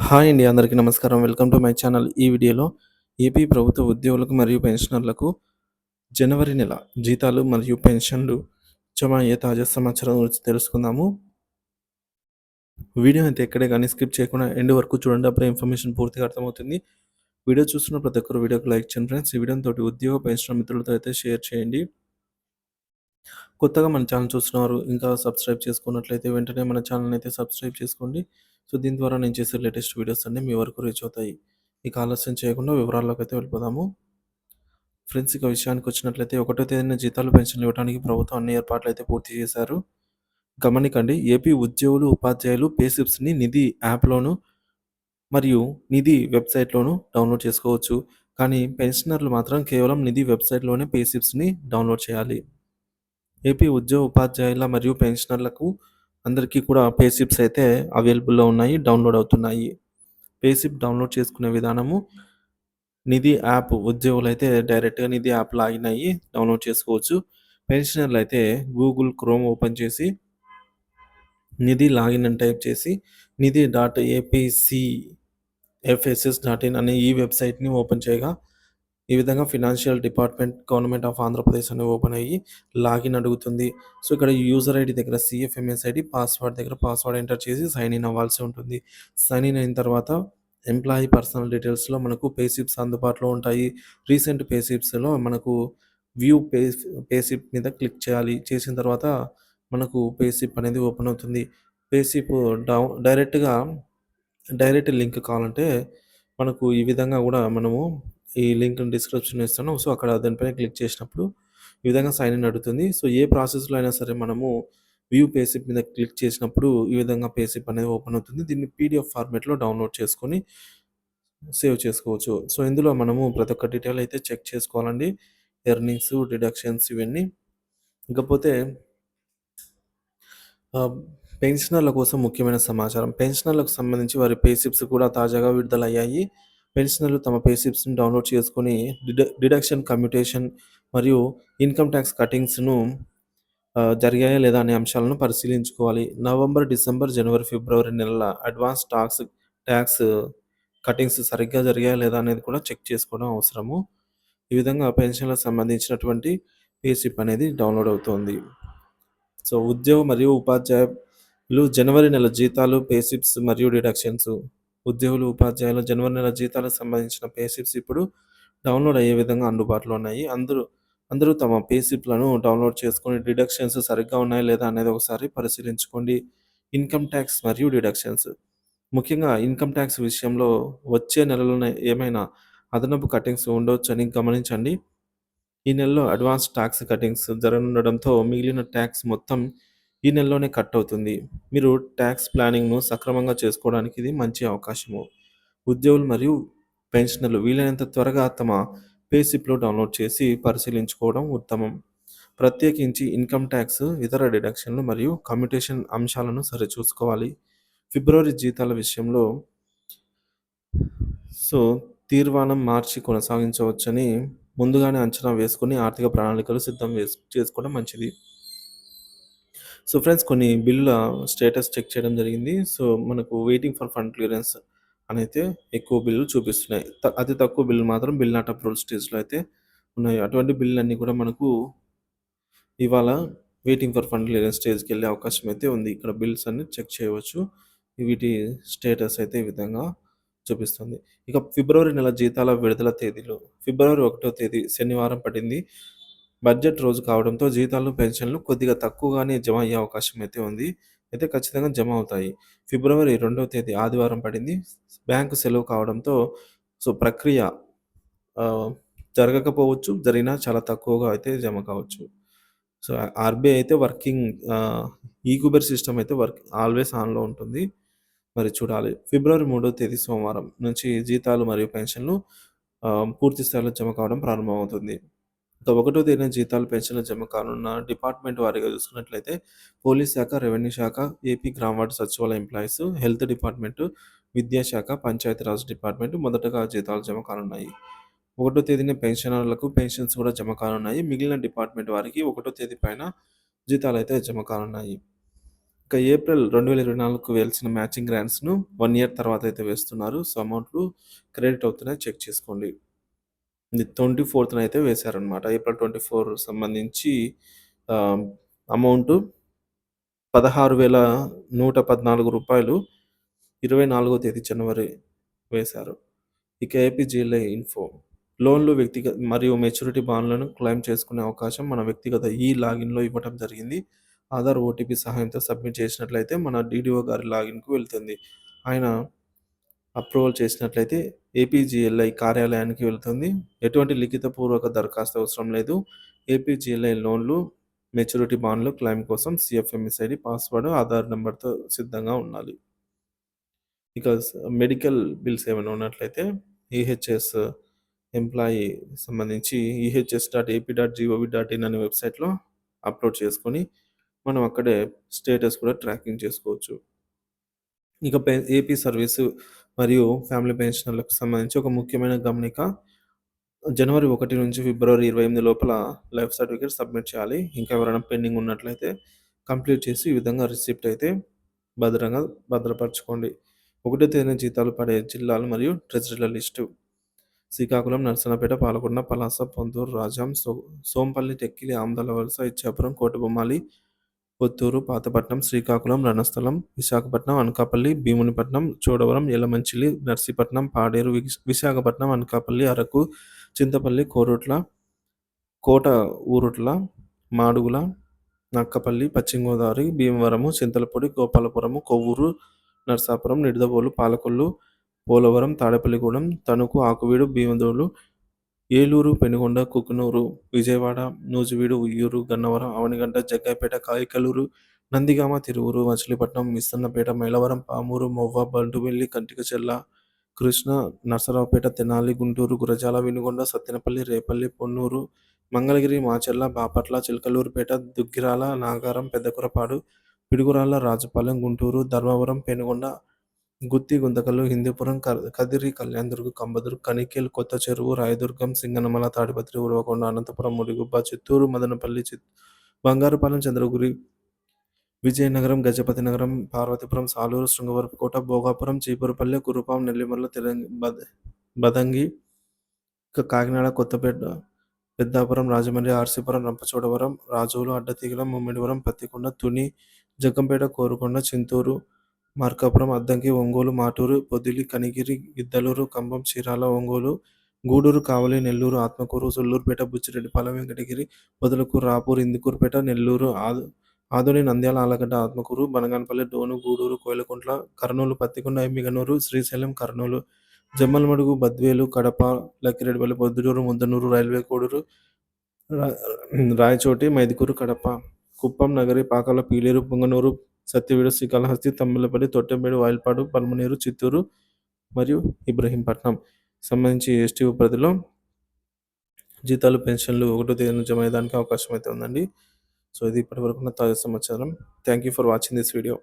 Hi అండి. అందరికీ నమస్కారం. Welcome to my channel. ఈ వీడియోలో ఏపీ ప్రభుత్వ ఉద్యోగులకు మరియు పెన్షనర్లకు జనవరి నెల జీతాలు మరియు పెన్షన్లు జమ అయ్యే తాజా సమాచారం గురించి తెలుసుకుందాము. వీడియో అయితే ఎక్కడే కానీ స్కిప్ చేయకుండా ఎండ్ వరకు చూడండి. అప్పుడే ఇన్ఫర్మేషన్ పూర్తిగా అర్థమవుతుంది. వీడియో చూస్తున్న ప్రతి ఒక్కరు వీడియోకి లైక్ చేయండి ఫ్రెండ్స్. ఈ వీడియోని తోటి ఉద్యోగ పెన్షనర్ మిత్రులతో అయితే షేర్ చేయండి. కొత్తగా మన ఛానల్ చూస్తున్నవారు ఇంకా సబ్స్క్రైబ్ చేసుకున్నట్లయితే వెంటనే మన ఛానల్‌ని అయితే సబ్స్క్రైబ్ చేసుకోండి. సో, దీని ద్వారా నేను చేసే లేటెస్ట్ వీడియోస్ అన్నీ మీ వరకు రీచ్ అవుతాయి. ఇక ఆలస్యం చేయకుండా వివరాల్లోకైతే వెళ్ళిపోదాము. ఫ్రెండ్స్, ఇక విషయానికొచ్చినట్లయితే ఒకటో తేదీన జీతాలు, పెన్షన్లు ఇవ్వడానికి ప్రభుత్వం అన్ని ఏర్పాట్లయితే పూర్తి చేశారు. గమనికండి, ఏపీ ఉద్యోగులు, ఉపాధ్యాయులు పే స్లిప్స్‌ని నిధి యాప్‌లోను మరియు నిధి వెబ్‌సైట్‌లోను డౌన్‌లోడ్ చేసుకోవచ్చు. కానీ పెన్షనర్లు మాత్రం కేవలం నిధి వెబ్‌సైట్‌లోనే పే స్లిప్స్‌ని డౌన్‌లోడ్ చేయాలి. ఏపీ ఉద్యోగ, ఉపాధ్యాయుల మరియు పెన్షనర్లకు అందరికీ కూడా పే స్లిప్స్ అయితే అవైలబుల్‌లో ఉన్నాయి. డౌన్‌లోడ్ అవుతున్నాయి. పే స్లిప్ డౌన్‌లోడ్ చేసుకునే విధానము నిధి యాప్ ఉద్యోగులైతే డైరెక్ట్‌గా నిధి యాప్ లాగిన్ అయ్యి డౌన్‌లోడ్ చేసుకోవచ్చు. పెన్షనర్లయితే గూగుల్ క్రోమ్ ఓపెన్ చేసి నిధి లాగిన్ అని టైప్ చేసి నిధి.apcfss.in అనే ఈ వెబ్‌సైట్‌ని ఓపెన్ చేయగా ఈ విధంగా financial department, government of Andhra Pradesh అని ఓపెన్ అయ్యి లాగిన్ అడుగుతుంది. సో, ఇక్కడ యూజర్ ఐడీ దగ్గర సీఎఫ్ఎంఎస్ ఐడీ, పాస్వర్డ్ దగ్గర పాస్వర్డ్ ఎంటర్ చేసి సైన్ ఇన్ అవ్వాల్సి ఉంటుంది. సైన్ ఇన్ అయిన తర్వాత ఎంప్లాయీ పర్సనల్ డీటెయిల్స్‌లో మనకు పే స్లిప్స్ అందుబాటులో ఉంటాయి. రీసెంట్ పే స్లిప్స్‌లో మనకు వ్యూ పే స్లిప్ మీద క్లిక్ చేయాలి. చేసిన తర్వాత మనకు పే స్లిప్ అనేది ఓపెన్ అవుతుంది. పే స్లిప్ డైరెక్ట్‌గా డైరెక్ట్ లింక్ కావాలంటే మనకు ఈ విధంగా గూడా మనము ఈ లింక్‌ని డిస్క్రిప్షన్‌లో ఇస్తాను. సో, అక్కడ దానిపైన క్లిక్ చేసినప్పుడు ఈ విధంగా సైన్ ఇన్ అడుగుతుంది. సో, ఏ ప్రాసెస్‌లో అయినా సరే మనము వ్యూ పే స్లిప్ మీద క్లిక్ చేసినప్పుడు ఈ విధంగా పే స్లిప్ అనేది ఓపెన్ అవుతుంది. దీన్ని పీడీఎఫ్ ఫార్మాట్‌లో డౌన్‌లోడ్ చేసుకొని సేవ్ చేసుకోవచ్చు. సో, ఇందులో మనము ప్రతి ఒక్క డీటెయిల్ అయితే చెక్ చేసుకోవాలండి. ఎర్నింగ్స్, డిడక్షన్స్ ఇవన్నీ. ఇకపోతే ఆహ్, పెన్షనర్ల కోసం ముఖ్యమైన సమాచారం. పెన్షనర్లకు సంబంధించి వారి పే స్లిప్స్ కూడా తాజాగా విడుదలయ్యాయి. పెన్షనర్లు తమ పే స్లిప్స్‌ని డౌన్‌లోడ్ చేసుకొని డిడక్షన్, కమ్యుటేషన్ మరియు ఇన్‌కమ్ టాక్స్ కటింగ్స్‌ను జరిగాయా లేదా అనే అంశాలను పరిశీలించుకోవాలి. నవంబర్, డిసెంబర్, జనవరి, ఫిబ్రవరి నెలల అడ్వాన్స్ టాక్స్ కటింగ్స్ సరిగ్గా జరిగాయా లేదా అనేది కూడా చెక్ చేసుకోవడం అవసరము. ఈ విధంగా పెన్షన్‌లకు సంబంధించినటువంటి పే స్లిప్ అనేది డౌన్‌లోడ్ అవుతోంది. సో, ఉద్యోగ మరియు ఉపాధ్యాయులు జనవరి నెల జీతాలు, పే స్లిప్స్ మరియు డిడక్షన్స్. ఉద్యోగులు, ఉపాధ్యాయులు జనవరి నెల జీతాలకు సంబంధించిన పే స్లిప్స్ ఇప్పుడు డౌన్‌లోడ్ అయ్యే విధంగా అందుబాటులో ఉన్నాయి. అందరూ అందరూ తమ పే స్లిప్‌లను డౌన్‌లోడ్ చేసుకొని డిడక్షన్స్ సరిగ్గా ఉన్నాయా లేదా అనేది ఒకసారి పరిశీలించుకోండి. ఇన్‌కమ్ టాక్స్ మరియు డిడక్షన్స్. ముఖ్యంగా ఇన్‌కమ్ టాక్స్ విషయంలో వచ్చే నెలలోనే ఏమైనా అదనపు కటింగ్స్ ఉండొచ్చని గమనించండి. ఈ నెలలో అడ్వాన్స్ టాక్స్ కటింగ్స్ జరగనుండడంతో మిగిలిన టాక్స్ మొత్తం ఈ నెలలోనే కట్ అవుతుంది. మీరు టాక్స్ ప్లానింగ్‌ను సక్రమంగా చేసుకోవడానికి ఇది మంచి అవకాశము. ఉద్యోగులు మరియు పెన్షనర్లు వీలైనంత త్వరగా తమ పే స్లిప్‌లు డౌన్‌లోడ్ చేసి పరిశీలించుకోవడం ఉత్తమం. ప్రత్యేకించి ఇన్‌కమ్ టాక్స్, ఇతర డిడక్షన్లు మరియు కమ్యుటేషన్ అంశాలను సరిచూసుకోవాలి. ఫిబ్రవరి జీతాల విషయంలో సో, తీర్మానం మార్చి కొనసాగించవచ్చని ముందుగానే అంచనా వేసుకొని ఆర్థిక ప్రణాళికలు సిద్ధం చేసుకోవడం మంచిది. సో, ఫ్రెండ్స్, కొన్ని బిల్లుల స్టేటస్ చెక్ చేయడం జరిగింది. సో, మనకు వెయిటింగ్ ఫర్ ఫండ్ క్లియరెన్స్ అనైతే ఎక్కువ బిల్లులు చూపిస్తున్నాయి. అతి తక్కువ బిల్లులు మాత్రం బిల్ నాట్ అప్రూవల్ స్టేజ్‌లో అయితే ఉన్నాయి. అటువంటి బిల్లులన్నీ కూడా మనకు ఇవాళ వెయిటింగ్ ఫర్ ఫండ్ క్లియరెన్స్ స్టేజ్‌కెళ్ళే అవకాశం అయితే ఉంది. ఇక్కడ బిల్స్ అన్ని చెక్ చేయవచ్చు. వీటి స్టేటస్ అయితే ఈ విధంగా చూపిస్తుంది. ఇక ఫిబ్రవరి నెల జీతాల విడుదల తేదీలు. ఫిబ్రవరి 1వ తేదీ శనివారం పడింది. బడ్జెట్ రోజు కావడంతో జీతాలు, పెన్షన్లు కొద్దిగా తక్కువగానే జమ అయ్యే అవకాశం అయితే ఉంది. అయితే ఖచ్చితంగా జమ అవుతాయి. ఫిబ్రవరి 2వ తేదీ ఆదివారం పడింది. బ్యాంకు సెలవు కావడంతో సో, ప్రక్రియ ఆహ్, జరగకపోవచ్చు. జరిగినా చాలా తక్కువగా అయితే జమ కావచ్చు. సో, ఆర్‌బీఐ అయితే ఈక్యూబర్ సిస్టమ్ అయితే ఆల్వేస్ ఆన్‌లో ఉంటుంది. మరి చూడాలి. ఫిబ్రవరి 3వ తేదీ సోమవారం నుంచి జీతాలు మరియు పెన్షన్‌లు పూర్తి స్థాయిలో జమ కావడం ప్రారంభమవుతుంది. ఇక 1వ తేదీన జీతాలు, పెన్షన్లు జమ కానున్న డిపార్ట్‌మెంట్ వారీగా చూసుకున్నట్లయితే పోలీస్ శాఖ, రెవెన్యూ శాఖ, ఏపీ గ్రామ వార్డు సచివాలయ ఎంప్లాయీస్, హెల్త్ డిపార్ట్‌మెంటు, విద్యాశాఖ, పంచాయతీరాజ్ డిపార్ట్‌మెంట్ మొదటగా జీతాలు జమ కానున్నాయి. 1వ తేదీన పెన్షనర్లకు పెన్షన్స్ కూడా జమ కానున్నాయి. మిగిలిన డిపార్ట్‌మెంట్ వారికి 1వ తేదీ పైన జీతాలైతే జమ కానున్నాయి. ఇక ఏప్రిల్ 2024కు వేయాల్సిన మ్యాచింగ్ గ్రాంట్స్‌ను 1 ఇయర్ తర్వాత అయితే వేస్తున్నారు. సో, అమౌంట్‌లు క్రెడిట్ అవుతున్నాయి చెక్ చేసుకోండి. ఇది 24థ్‌న అయితే వేశారనమాట. ఏప్రిల్ 24 సంబంధించి ఆహ్, అమౌంటు రూ. 16,114 24వ తేదీ జనవరి వేశారు. ఇక ఏపీజీఎల్ఐ ఇన్ఫో లోన్‌లు మరియు మెచ్యూరిటీ బాండ్‌లను క్లెయిమ్ చేసుకునే అవకాశం మన వ్యక్తిగత లాగిన్‌లో ఇవ్వటం జరిగింది. ఆధార్ ఓటీపీ సహాయంతో సబ్మిట్ చేసినట్లయితే మన డీడీఓ గారి లాగిన్‌కు వెళ్తుంది. ఆయన అప్రూవల్ చేసినట్లయితే ఏపీజీఎల్ఐ కార్యాలయానికి వెళ్తుంది. ఎటువంటి లిఖితపూర్వక దరఖాస్తు అవసరం లేదు. ఏపీజీఎల్ఐ లోన్‌లు, మెచ్యూరిటీ బాండ్‌లు క్లెయిమ్ కోసం సీఎఫ్ఎంఎస్ ఐడీ, పాస్‌వర్డ్, ఆధార్ నంబర్‌తో సిద్ధంగా ఉండాలి. ఇక మెడికల్ బిల్స్ ఏమైనా ఉన్నట్లయితే ఈహెచ్ఎస్ ఎంప్లాయీ సంబంధించి ehs.ap.gov.in అనే వెబ్‌సైట్‌లో అప్‌లోడ్ చేసుకొని మనం అక్కడే స్టేటస్ కూడా ట్రాకింగ్ చేసుకోవచ్చు. ఇక ఏపీ సర్వీసు మరియు ఫ్యామిలీ పెన్షనర్లకు సంబంధించి ఒక ముఖ్యమైన గమనిక. జనవరి 1 నుంచి ఫిబ్రవరి 28 లోపల లైఫ్ సర్టిఫికేట్ సబ్మిట్ చేయాలి. ఇంకా ఎవరైనా పెండింగ్ ఉన్నట్లయితే కంప్లీట్ చేసి ఈ విధంగా రిసిప్ట్ అయితే భద్రంగా భద్రపరచుకోండి. 1 తేదీన జీతాలు పడే జిల్లాలు మరియు ట్రెజరీల లిస్టు. శ్రీకాకుళం, నరసన్నపేట, పాలకొండ, పలాస, పొందూరు, రాజాం, సోంపల్లి, టెక్కిలి, ఆమదాల వలస, ఇచ్చాపురం, కోటబొమ్మాలి, పుత్తూరు, పాతపట్నం, శ్రీకాకుళం, రణస్థలం, విశాఖపట్నం, అనకాపల్లి, భీమునిపట్నం, చోడవరం, యలమంచిలి, నర్సీపట్నం, పాడేరు, విశాఖపట్నం, అనకాపల్లి, అరకు, చింతపల్లి, కోట ఊరుట్ల, మాడుగుల, నక్కపల్లి, పశ్చిమ గోదావరి, భీమవరము, చింతలపూడి, గోపాలపురము, కొవ్వూరు, నరసాపురం, నిడదవోలు, పాలకొల్లు, పోలవరం, తాడేపల్లిగూడెం, తణుకు, ఆకువీడు, భీమడోలు, ఏలూరు, పెనుగొండ, కుకునూరు, విజయవాడ, నూజివీడు, ఉయ్యూరు, గన్నవరం, అవనిగడ్డ, జగ్గయ్యపేట, కాయకలూరు, నందిగామ, తిరువూరు, మచిలీపట్నం, మిస్సన్నపేట, మైలవరం, పామూరు, మొవ్వ, బంటుమిల్లి, కంటికచెర్ల, కృష్ణా, నరసరావుపేట, తెనాలి, గుంటూరు, గురజాల, వినుగొండ, సత్తెనపల్లి, రేపల్లి, పొన్నూరు, మంగళగిరి, మాచర్ల, బాపట్ల, చిలకలూరిపేట, దుగ్గిరాల, నాగారం, పెద్దకురపాడు, పిడుగురాళ్ల, రాజుపాలెం, గుంటూరు, ధర్మవరం, పెనుగొండ, గుత్తి, గుంతకల్లు, హిందూపురం, కదిరి, కళ్యాణదుర్గ్, కంబదుర్గ్, కనికేల్, కొత్త చెరువు, రాయదుర్గం, సింగనమల, తాడిపత్రి, ఉరవకొండ, అనంతపురం, ముడిగుబ్బ, చిత్తూరు, మదనపల్లి, బంగారుపాలెం, చంద్రగిరి, విజయనగరం, గజపతి నగరం, పార్వతీపురం, సాలూరు, శృంగవరపుకోట, భోగాపురం, చీపురుపల్లి, కురుపాం, నెల్లిమర్ల, బదంగి, కాకినాడ, కొత్తపేట, పెద్దాపురం, రాజమండ్రి, ఆర్సీపురం, రంపచోడవరం, రాజోలు, అడ్డతీగల, ముమ్మిడివరం, పత్తికొండ, తుని, జగ్గంపేట, కోరుకొండ, చింతూరు, మార్కాపురం, అద్దంకి, ఒంగోలు, మాటూరు, పొదిలి, కనిగిరి, గిద్దలూరు, కంభం, చీరాల, ఒంగోలు, గూడూరు, కావలి, నెల్లూరు, ఆత్మకూరు, సూళ్లూరుపేట, బుచ్చిరెడ్డిపాలెం, వెంకటగిరి, పొదలకూరు, రాపూర్, ఇందుకూరుపేట, నెల్లూరు, ఆదోని, నంద్యాల, ఆలగడ్డ, ఆత్మకూరు, బనగానపల్లి, డోను, గూడూరు, కోయిలకుంట్ల, కర్నూలు, పత్తికొండ, ఎమ్మిగనూరు, శ్రీశైలం, కర్నూలు, జమ్మలమడుగు, బద్వేలు, కడప, లక్కిరెడ్డిపల్లి, పొద్దుటూరు, ముద్దనూరు, రైల్వే కోడూరు, రాయచోటి, మైదుకూరు, కడప, కుప్పం, నగరి, పాకాల, పీలేరు, పుంగనూరు, సత్యవేడు, శ్రీకాళహస్తి, తమ్మిళ్ళపల్లి, తొట్టెంబేడు, వాయిల్పాడు, పల్మనేరు, చిత్తూరు మరియు ఇబ్రహీంపట్నం సంబంధించి ఎస్టీఓ పరిధిలో జీతాలు, పెన్షన్లు 1 తేదీన జమ అయ్యేదానికి అవకాశం అయితే ఉందండి. సో, ఇది ఇప్పటివరకు ఉన్న తాజా సమాచారం. Thank you for watching this video.